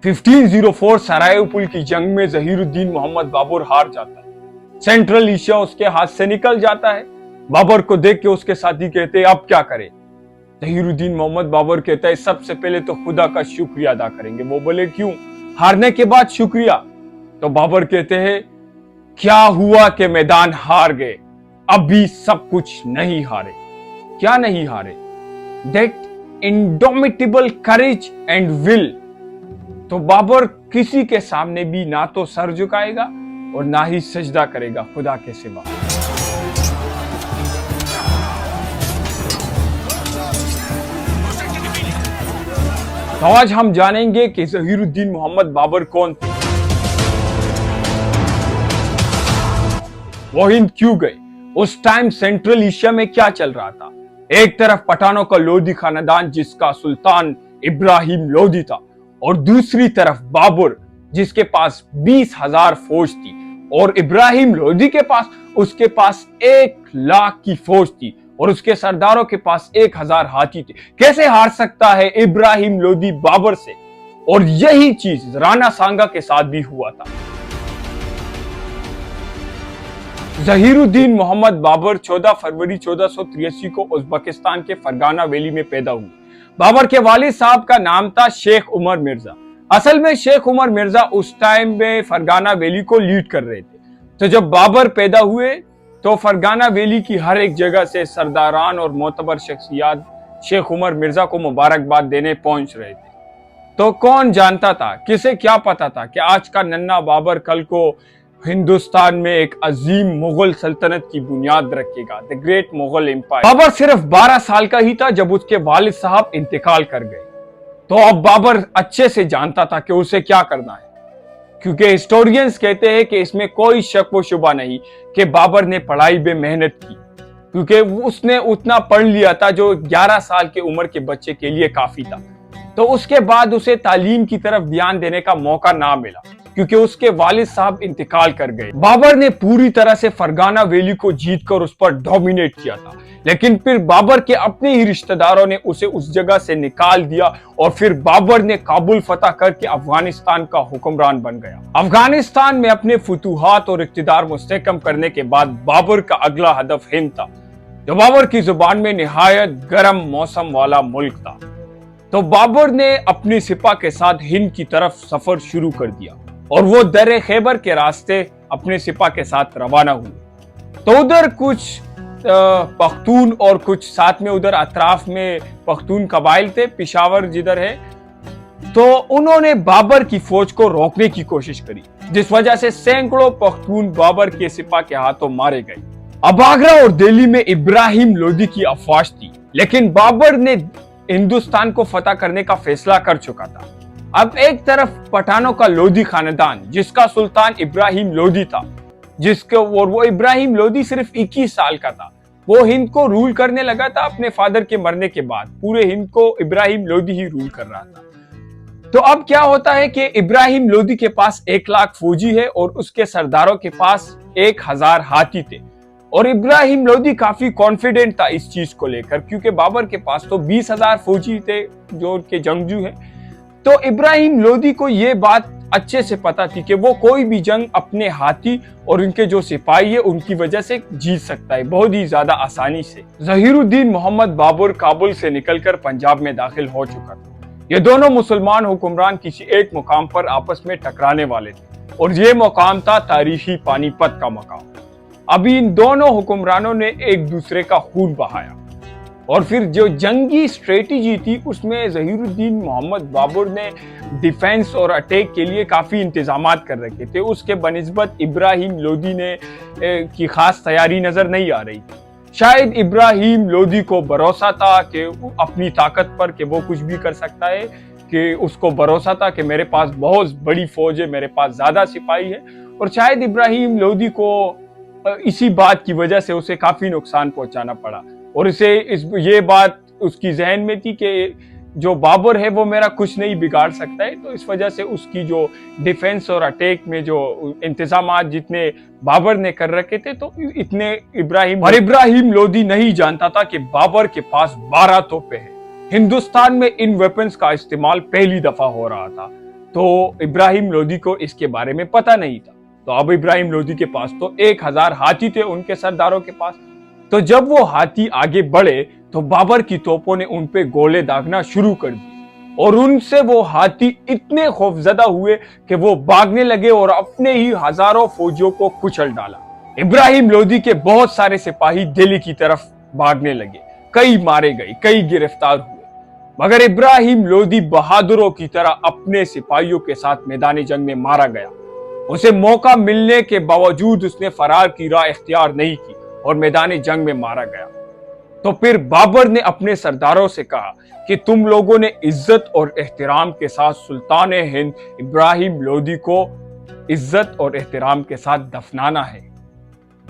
1504 सराय पुल की जंग में जहीरुद्दीन मोहम्मद बाबर हार जाता है। सेंट्रल एशिया उसके हाथ से निकल जाता है। बाबर को देख के उसके साथी कहते हैं अब क्या करें। जहीरुद्दीन मोहम्मद बाबर कहता है सबसे पहले तो खुदा का शुक्रिया अदा करेंगे। वो बोले क्यों? हारने के बाद शुक्रिया? तो बाबर कहते हैं क्या हुआ कि मैदान हार गए, अभी सब कुछ नहीं हारे। क्या नहीं हारे? That indomitable courage and will. तो बाबर किसी के सामने भी ना तो सर झुकाएगा और ना ही सजदा करेगा खुदा के सिवा। तो आज हम जानेंगे कि जहीरुद्दीन मोहम्मद बाबर कौन थे, वो हिंद क्यों गए, उस टाइम सेंट्रल एशिया में क्या चल रहा था। एक तरफ पठानों का लोधी खानदान जिसका सुल्तान इब्राहिम लोधी था, और दूसरी तरफ बाबर जिसके पास 20,000 फौज थी, और इब्राहिम लोधी के पास उसके पास 1,00,000 की फौज थी, और उसके सरदारों के पास 1,000 हाथी थे। कैसे हार सकता है इब्राहिम लोधी बाबर से? और यही चीज राणा सांगा के साथ भी हुआ था। जहीरुद्दीन मोहम्मद बाबर 14 फरवरी 1483 को उज़्बेकिस्तान के फरगाना वैली में पैदा हुए। बाबर के वालिद साहब का नाम था शेख उमर मिर्जा। असल में शेख उमर मिर्जा उस टाइम में फरगाना वैली को लीड कर रहे थे। तो जब बाबर पैदा हुए तो फरगाना वैली की हर एक जगह से सरदारान और मोतबर शख्सियत शेख उमर मिर्जा को मुबारकबाद देने पहुंच रहे थे। तो कौन जानता था, किसे क्या पता था कि आज का नन्हा बाबर कल को हिंदुस्तान में एक अजीम मुगल सल्तनत की बुनियाद रखेगा, the great Mughal empire. Babur सिर्फ 12 साल का ही था जब उसके वालिद साहब इंतकाल कर गए। तो अब बाबर अच्छे से जानता था कि उसे क्या करना है, क्योंकि हिस्टोरियंस कहते हैं कि इसमें कोई शक व शुबा नहीं कि बाबर ने पढ़ाई में मेहनत की, क्योंकि उसने उतना पढ़ लिया था जो 11 साल की उम्र के बच्चे के लिए काफी था। तो उसके बाद उसे तालीम की तरफ ध्यान देने का मौका ना मिला, क्योंकि उसके वालिद साहब इंतकाल कर गए। बाबर ने पूरी तरह से फरगाना वैली को जीतकर उस पर डोमिनेट किया था, लेकिन फिर बाबर के अपने ही रिश्तेदारों ने उसे उस जगह से निकाल दिया, और फिर बाबर ने काबुल फतह करके अफगानिस्तान का हुक्मरान बन गया। अफगानिस्तान में अपने फुतूहात और इख्तिदार मुस्तहकम करने के बाद बाबर का अगला हदफ हिंद था, जो बाबर की जुबान में निहायत गर्म मौसम वाला मुल्क था। तो बाबर ने अपनी सिपा के साथ हिंद की तरफ सफर शुरू कर दिया, और वो दर्रे खैबर के रास्ते अपने सिपा के साथ रवाना हुए। तो उधर कुछ पख्तून और कुछ साथ में उधर अतराफ में पख्तून कबाइल थे, पिशावर जिधर है। तो उन्होंने बाबर की फौज को रोकने की कोशिश करी, जिस वजह से सैकड़ों पख्तून बाबर के सिपा के हाथों मारे गए। अब आगरा और दिल्ली में इब्राहिम लोधी की अफवाज थी, लेकिन बाबर ने हिंदुस्तान को फतह करने का फैसला कर चुका था। अब एक तरफ पठानों का लोधी खानदान जिसका सुल्तान इब्राहिम लोधी था, और वो इब्राहिम लोधी सिर्फ 21 साल का था। वो हिंद को रूल करने लगा था अपने फादर के मरने के बाद। पूरे हिंद को इब्राहिम लोधी ही रूल कर रहा था। तो अब क्या होता है कि इब्राहिम लोधी के पास 1,00,000 फौजी है, और उसके सरदारों के पास 1,000 हाथी थे। और इब्राहिम लोधी काफी कॉन्फिडेंट था इस चीज को लेकर, क्योंकि बाबर के पास तो 20,000 फौजी थे जो उनके जंगजू हैं। तो इब्राहिम लोधी को यह बात अच्छे से पता थी कि वो कोई भी जंग अपने हाथी और उनके जो सिपाही है उनकी वजह से जीत सकता है, बहुत ही ज्यादा आसानी से। जहीरुद्दीन मोहम्मद बाबर काबुल से निकलकर पंजाब में दाखिल हो चुका था। ये दोनों मुसलमान हुक्मरान किसी एक मुकाम पर आपस में टकराने वाले थे, और ये मुकाम था तारीखी पानीपत का मुकाम। अभी इन दोनों हुक्मरानों ने एक दूसरे का खून बहाया, और फिर जो जंगी स्ट्रेटेजी थी उसमें जहीरुद्दीन मोहम्मद बाबर ने डिफेंस और अटैक के लिए काफी इंतजामात कर रखे थे। उसके बनिस्बत इब्राहिम लोधी ने की खास तैयारी नजर नहीं आ रही थी। शायद इब्राहिम लोधी को भरोसा था कि अपनी ताकत पर कि वो कुछ भी कर सकता है, कि उसको भरोसा था कि मेरे पास बहुत बड़ी फौज है, मेरे पास ज्यादा सिपाही है। और शायद इब्राहिम लोधी को इसी बात की वजह से उसे काफी नुकसान पहुंचाना पड़ा, और ये बात उसकी जहन में थी कि जो बाबर है वो मेरा कुछ नहीं बिगाड़ सकता है। तो इस वजह से उसकी जो डिफेंस और अटैक में जो इंतजामात जितने बाबर ने कर रखे थे, तो इतने इब्राहिम लोधी नहीं जानता था कि बाबर के पास 12 तोपें हैं। हिंदुस्तान में इन वेपन्स का इस्तेमाल पहली दफा हो रहा था। तो इब्राहिम लोदी को इसके बारे में पता नहीं था। तो अब इब्राहिम लोदी के पास तो 1000 हाथी थे उनके सरदारों के पास। तो जब वो हाथी आगे बढ़े तो बाबर की तोपों ने उन पे गोले दागना शुरू कर दिए और उनसे वो हाथी इतने खौफजदा हुए कि वो भागने लगे और अपने ही हजारों फौजियों को कुचल डाला। इब्राहिम लोदी के बहुत सारे सिपाही दिल्ली की तरफ भागने लगे, कई मारे गए, कई गिरफ्तार हुए, मगर इब्राहिम लोदी बहादुरों की तरह अपने सिपाहियों के साथ मैदानी जंग में मारा गया। उसे मौका मिलने के बावजूद उसने फरार की राह इख्तियार नहीं की और मैदानी जंग में मारा गया। तो फिर बाबर ने अपने सरदारों से कहा कि तुम लोगों ने इज्जत और एहतराम के साथ सुल्तान हिंद इब्राहिम लोदी को इज्जत और एहतराम के साथ दफनाना है।